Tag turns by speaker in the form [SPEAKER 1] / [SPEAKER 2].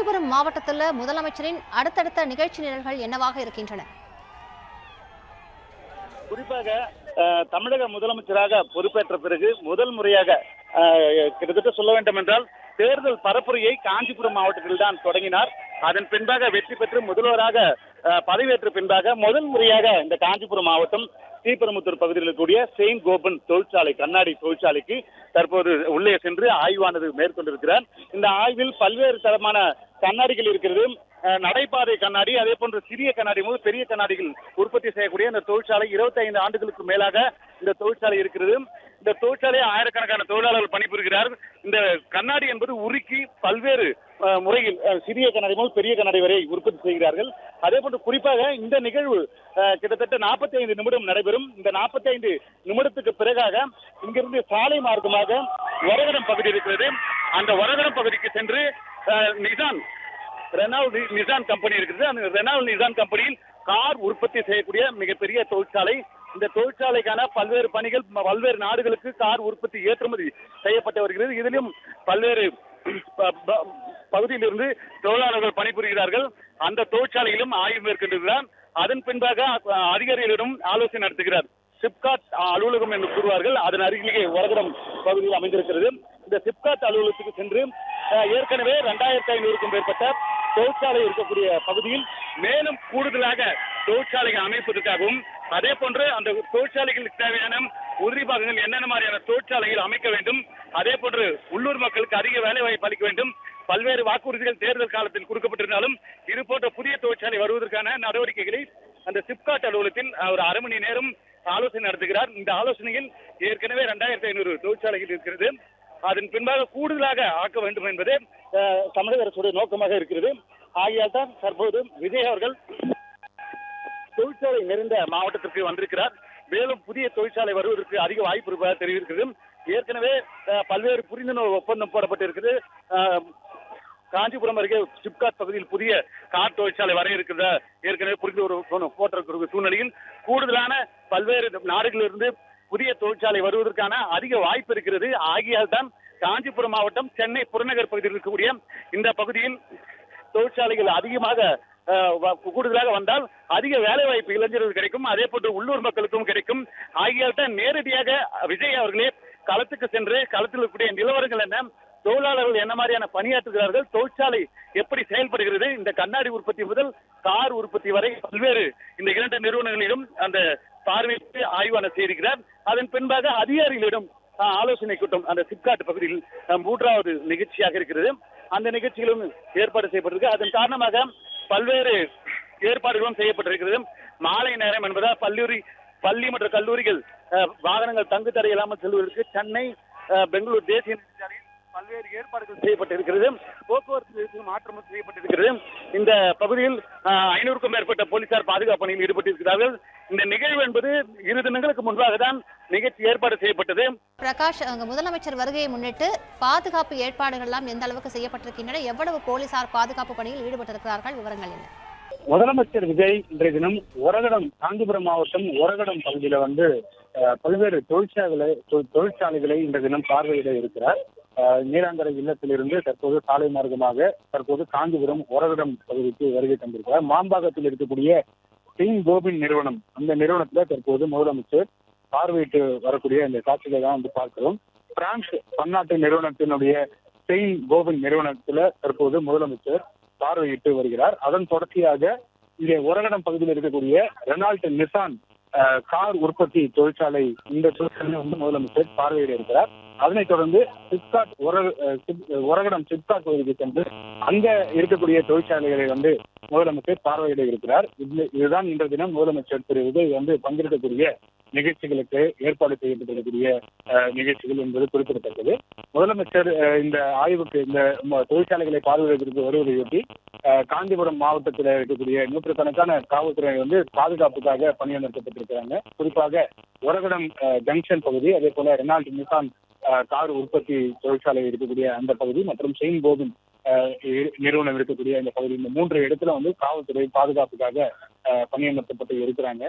[SPEAKER 1] காஞ்சிபுரம் மாவட்டத்தில் முதலமைச்சரின் அடுத்தடுத்த நிகழ்ச்சி நிரல்கள் என்னவாக இருக்கின்றன?
[SPEAKER 2] குறிப்பாக தமிழக முதலமைச்சராக பொறுப்பேற்ற பிறகு முதல் முறையாக கிட்டத்தட்ட சொல்ல வேண்டும் என்றால் தேர்தல் பரப்புரையை காஞ்சிபுரம் மாவட்டத்தில் தான் தொடங்கினார். அதன் பின்பாக வெற்றி பெற்று முதல்வராக பதவியேற்ற பின்பாக முதல் முறையாக இந்த காஞ்சிபுரம் மாவட்டம் ஸ்ரீபெரும்புத்தூர் பகுதியில் இருக்கக்கூடிய செயின்ட் கோபன் தொழிற்சாலை, கண்ணாடி தொழிற்சாலைக்கு தற்போது உள்ளே சென்று ஆய்வானது மேற்கொண்டிருக்கிறார். இந்த ஆய்வில் பல்வேறு தரமான கண்ணாடிகள் இருக்கிறது. நடைபாதை கண்ணாடி, அதே போன்று சிறிய கண்ணாடி முதல் பெரிய கண்ணாடிகள் உற்பத்தி செய்யக்கூடிய இந்த தொழிற்சாலை 25 ஆண்டுகளுக்கு மேலாக இந்த தொழிற்சாலை இருக்கிறது. இந்த தொழிற்சாலையை ஆயிரக்கணக்கான தொழிலாளர்கள் பணிபுரிகிறார்கள். இந்த கண்ணாடி என்பது உருக்கி பல்வேறு முறையில் சிறிய கண்ணாடி முதல் பெரிய கண்ணாடி வரை உற்பத்தி செய்கிறார்கள். அதே போன்று குறிப்பாக இந்த நிகழ்வு கிட்டத்தட்ட 45 நிமிடம் நடைபெறும். இந்த 45 நிமிடத்துக்கு பிறகாக இங்கிருந்து சாலை மார்க்கமாக ஒரகடம் பகுதி இருக்கிறது. அந்த ஒரகடம் பகுதிக்கு சென்று நிசான் கம்பெனி இருக்கிறது. அந்த ரெனால்ட் நிசான் கம்பெனியில் கார் உற்பத்தி செய்யக்கூடிய மிகப்பெரிய தொழிற்சாலை. இந்த தொழிற்சாலைக்கான பல்வேறு பணிகள் பல்வேறு நாடுகளுக்கு கார் உற்பத்தி ஏற்றுமதி செய்யப்பட்டு வருகிறது. இதிலும் பல்வேறு பகுதியிலிருந்து தொழிலாளர்கள் பணிபுரிகிறார்கள். அந்த தொழிற்சாலையிலும் ஆய்வு மேற்கொண்டிருக்கிறார். அதன் பின்பாக அதிகாரிகளிடம் ஆலோசனை நடத்துகிறார். சிப்காட் அலுவலகம் என்று கூறுவார்கள். அதன் அருகிலேயே ஒரகடம் பகுதியில் அமைந்திருக்கிறது. இந்த சிப்காட் அலுவலகத்துக்கு சென்று ஏற்கனவே 2500க்கும் மேற்பட்ட தொழிற்சாலை இருக்கக்கூடிய பகுதியில் மேலும் கூடுதலாக தொழிற்சாலைகள் அமைப்பதற்காகவும், அதே போன்று அந்த தொழிற்சாலைகளுக்கு தேவையான உதிரி பாகங்கள் என்னென்ன மாதிரியான தொழிற்சாலைகள் அமைக்க வேண்டும், அதே போன்று உள்ளூர் மக்களுக்கு அதிக வேலை வாய்ப்பு அளிக்க வேண்டும், பல்வேறு வாக்குறுதிகள் தேர்தல் காலத்தில் கொடுக்கப்பட்டிருந்தாலும் இது போன்ற புதிய தொழிற்சாலை வருவதற்கான நடவடிக்கைகளை அந்த சிப்காட் அலுவலகத்தில் ஒரு அரை மணி நேரம் ஆலோசனை நடத்துகிறார். இந்த ஆலோசனையில் ஏற்கனவே 2500 தொழிற்சாலைகள் இருக்கிறது. அதன் பின்பாக கூடுதலாக ஆக்க வேண்டும் என்பது தமிழக அரசுடைய நோக்கமாக இருக்கிறது. ஆகையால் தான் தற்போது விஜய் அவர்கள் தொழிற்சாலை நிறைந்த மாவட்டத்திற்கு வந்திருக்கிறார். மேலும் புதிய தொழிற்சாலை வருவதற்கு அதிக வாய்ப்பு இருப்பதாக தெரிவிக்கிறது. ஏற்கனவே பல்வேறு புரிந்துணர்வு ஒப்பந்தம் போடப்பட்டிருக்கிறது. காஞ்சிபுரம் அருகே சிப்காட் பகுதியில் புதிய கார் தொழிற்சாலை வர இருக்கிறதா ஏற்கனவே புரிந்துணர்வு போட்டிருக்கிற சூழ்நிலையில் கூடுதலான பல்வேறு நாடுகளிலிருந்து புதிய தொழிற்சாலை வருவதற்கான அதிக வாய்ப்பு இருக்கிறது. ஆகியால் தான் காஞ்சிபுரம் மாவட்டம் சென்னை புறநகர் பகுதியில் இருக்கக்கூடிய இந்த பகுதியில் தொழிற்சாலைகள் அதிகமாக கூடுதலாக வந்தால் அதிக வேலை வாய்ப்பு இளைஞர்களுக்கு கிடைக்கும், அதே போன்று உள்ளூர் மக்களுக்கும் கிடைக்கும். ஆகியால் தான் நேரடியாக விஜய் அவர்களே களத்துக்கு சென்று களத்தில் இருக்கக்கூடிய நிலவரங்கள் என்ன, தொழிலாளர்கள் என்ன மாதிரியான பணியாற்றுகிறார்கள், தொழிற்சாலை எப்படி செயல்படுகிறது, இந்த கண்ணாடி உற்பத்தி முதல் கார் உற்பத்தி வரை பல்வேறு இந்த 2 நிறுவனங்களிலும் அந்த பார்வையிட்டு ஆய்வான செய்திருக்கிறார். அதன் பின்பாக அதிகாரிகளிடம் ஆலோசனை கூட்டம் அந்த சிப்காட் பகுதியில் 3வது நிகழ்ச்சியாக இருக்கிறது. அந்த நிகழ்ச்சிகளும் ஏற்பாடு செய்யப்பட்டிருக்கு. அதன் காரணமாக பல்வேறு ஏற்பாடுகளும் செய்யப்பட்டிருக்கிறது. மாலை நேரம் என்பதால் பள்ளி மற்றும் கல்லூரிகள் வாகனங்கள் தங்கு தடை இல்லாமல் செல்வதற்கு சென்னை பெங்களூர் தேசிய நெடுஞ்சாலையில் பல்வேறு ஏற்பாடுகள் செய்யப்பட்டிருக்கிறது. போக்குவரத்து மாற்றமும் செய்யப்பட்டிருக்கிறது. இந்த பகுதியில் 500க்கும் மேற்பட்ட போலீசார் பாதுகாப்பு பணியில் ஈடுபட்டிருக்கிறார்கள். இந்த நிகழ்வு என்பது 2 தினங்களுக்கு முன்பாக தான் நிகழ்ச்சி ஏற்பாடு செய்யப்பட்டது.
[SPEAKER 1] பிரகாஷ், அங்க முதலமைச்சர் வருகையை முன்னிட்டு பாதுகாப்பு ஏற்பாடுகள் எல்லாம் எந்த அளவுக்கு செய்யப்பட்டிருக்கின்றன? எவ்வளவு போலீசார் பாதுகாப்பு பணியில் ஈடுபட்டிருக்கிறார்கள்? விவரங்கள் என்ன?
[SPEAKER 3] முதலமைச்சர் விஜய் இன்றைய தினம் காஞ்சிபுரம் மாவட்டம் ஒரகடம் பகுதியில பல்வேறு தொழிற்சாலைகளை இன்றைய தினம் பார்வையிட இருக்கிறார். நீலாங்கரை இல்லத்திலிருந்து தற்போது சாலை மார்க்கமாக காஞ்சிபுரம் ஒரகடம் பகுதிக்கு வருகை தந்திருக்கிறார். மாம்பாக்கத்தில் இருக்கக்கூடிய செயின்ட் கோபின் நிறுவனம், அந்த நிறுவனத்துல தற்போது முதலமைச்சர் பார்வையிட்டு வரக்கூடிய இந்த காட்சிகளை தான் பார்க்கிறோம். பிரான்ஸ் பன்னாட்டு நிறுவனத்தினுடைய செயின்ட் கோபின் நிறுவனத்துல தற்போது முதலமைச்சர் பார்வையிட்டு வருகிறார். அதன் தொடர்ச்சியாக இங்கே ஒரகடம் பகுதியில் இருக்கக்கூடிய ரெனால்ட் நிசான் கார் உற்பத்தி தொழிற்சாலை, இந்த தொழிற்சாலையை முதலமைச்சர் பார்வையிட இருக்கிறார். அதனைத் தொடர்ந்து ஒரகடம் சிப்காட் பகுதிக்கு சென்று அங்க இருக்கக்கூடிய தொழிற்சாலைகளை முதலமைச்சர் பார்வையிட இருக்கிறார். இதுதான் இன்றைய தினம் முதலமைச்சர் திரு விஜய் பங்கெடுக்கக்கூடிய நிகழ்ச்சிகளுக்கு ஏற்பாடு செய்யப்பட்டிருக்கக்கூடிய நிகழ்ச்சிகள் என்பது குறிப்பிடத்தக்கது. முதலமைச்சர் இந்த ஆய்வுக்கு இந்த தொழிற்சாலைகளை பார்வையிடுவதற்கு வருவதையொட்டி காஞ்சிபுரம் மாவட்டத்தில் இருக்கக்கூடிய 100கணக்கான காவல்துறை பாதுகாப்புக்காக பணியமர்த்தப்பட்டிருக்கிறாங்க. குறிப்பாக ஒரகடம் ஜங்ஷன் பகுதி, அதே போல ரெனால்ட் நிசான் கார் உற்பத்தி தொழிற்சாலை இருக்கக்கூடிய அந்த பகுதி மற்றும் செயின்ட் கோபின் நிறுவனம் இருக்கக்கூடிய இந்த பகுதி, இந்த 3 இடத்துல காவல்துறை பாதுகாப்புக்காக பணியமர்த்தப்பட்டு இருக்கிறாங்க.